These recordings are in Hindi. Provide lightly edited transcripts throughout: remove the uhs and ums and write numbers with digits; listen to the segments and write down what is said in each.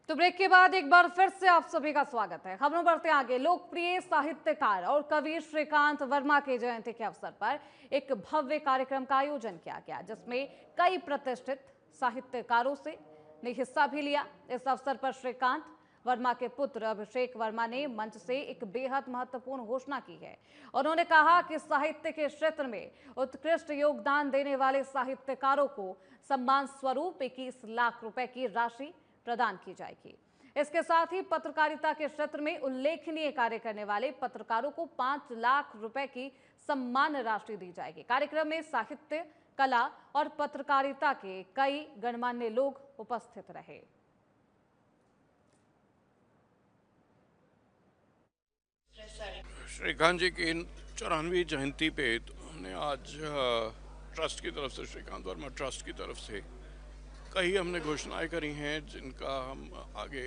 तो ब्रेक के बाद एक बार फिर से आप सभी का स्वागत है। खबरों बढ़ते आगे। लोकप्रिय साहित्यकार और कवि श्रीकांत वर्मा के जयंती के अवसर पर एक भव्य कार्यक्रम का आयोजन किया गया, जिसमें कई प्रतिष्ठित साहित्यकारों से ने हिस्सा भी लिया। इस अवसर पर श्रीकांत वर्मा के पुत्र अभिषेक वर्मा ने मंच से एक बेहद महत्वपूर्ण घोषणा की है। उन्होंने कहा कि साहित्य के क्षेत्र में उत्कृष्ट योगदान देने वाले साहित्यकारों को सम्मान स्वरूप 21 लाख रुपए की राशि प्रदान की जाएगी। इसके साथ ही पत्रकारिता के क्षेत्र में उल्लेखनीय कार्य करने वाले पत्रकारों को 5 लाख रुपए की सम्मान राशि दी जाएगी। कार्यक्रम में साहित्य, कला और पत्रकारिता के कई गणमान्य लोग उपस्थित रहे। श्रीकांत जी की 94वीं जयंती पे हमने आज ट्रस्ट की तरफ से, श्रीकांत वर्मा ट्रस्ट की तरफ से कई हमने घोषणाएं करी हैं, जिनका हम आगे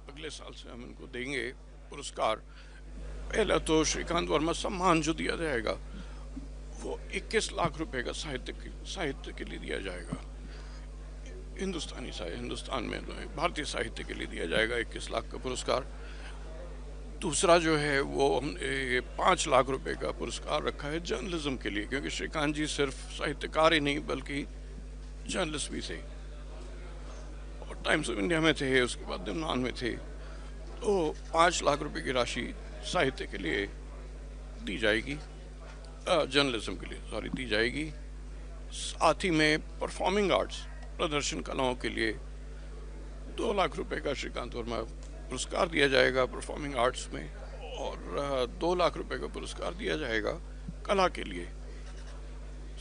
अगले साल से हम इनको देंगे पुरस्कार। पहला तो श्रीकांत वर्मा सम्मान जो दिया जाएगा वो 21 लाख रुपए का साहित्य के लिए दिया जाएगा। हिंदुस्तान में भारतीय साहित्य के लिए दिया जाएगा 21 लाख का पुरस्कार। दूसरा जो है वो हमने 5 लाख रुपए का पुरस्कार रखा है जर्नलिज्म के लिए, क्योंकि श्रीकांत जी सिर्फ साहित्यकार ही नहीं बल्कि जर्नलिस्ट भी थे और टाइम्स ऑफ इंडिया में थे, उसके बाद दिनमान में थे। तो 5 लाख रुपए की राशि साहित्य के लिए दी जाएगी, जर्नलिज्म के लिए दी जाएगी। साथ ही में परफॉर्मिंग आर्ट्स, प्रदर्शन कलाओं के लिए 2 लाख रुपए का श्रीकांत वर्मा पुरस्कार दिया जाएगा परफॉर्मिंग आर्ट्स में, और 2 लाख रुपए का पुरस्कार दिया जाएगा कला के लिए,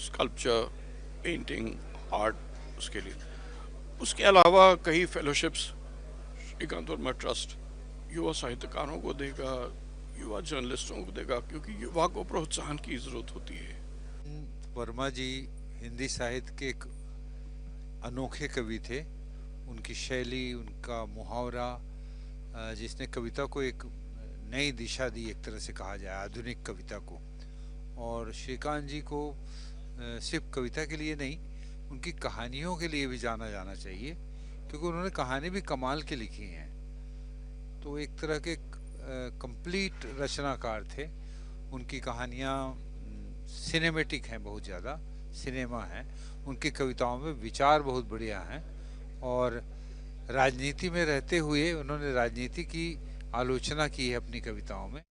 स्कल्पचर, पेंटिंग, आर्ट, उसके लिए। उसके अलावा कई फेलोशिप्स श्रीकांत वर्मा ट्रस्ट युवा साहित्यकारों को देगा, युवा जर्नलिस्टों को देगा, क्योंकि युवा को प्रोत्साहन की जरूरत होती है। वर्मा जी हिंदी साहित्य के एक अनोखे कवि थे। उनकी शैली, उनका मुहावरा, जिसने कविता को एक नई दिशा दी, एक तरह से कहा जाए आधुनिक कविता को। और श्रीकांत जी को सिर्फ कविता के लिए नहीं, उनकी कहानियों के लिए भी जाना जाना चाहिए, क्योंकि उन्होंने कहानी भी कमाल की लिखी हैं। तो एक तरह के कंप्लीट रचनाकार थे। उनकी कहानियाँ सिनेमेटिक हैं, बहुत ज़्यादा सिनेमा है। उनकी कविताओं में विचार बहुत बढ़िया हैं, और राजनीति में रहते हुए उन्होंने राजनीति की आलोचना की है अपनी कविताओं में।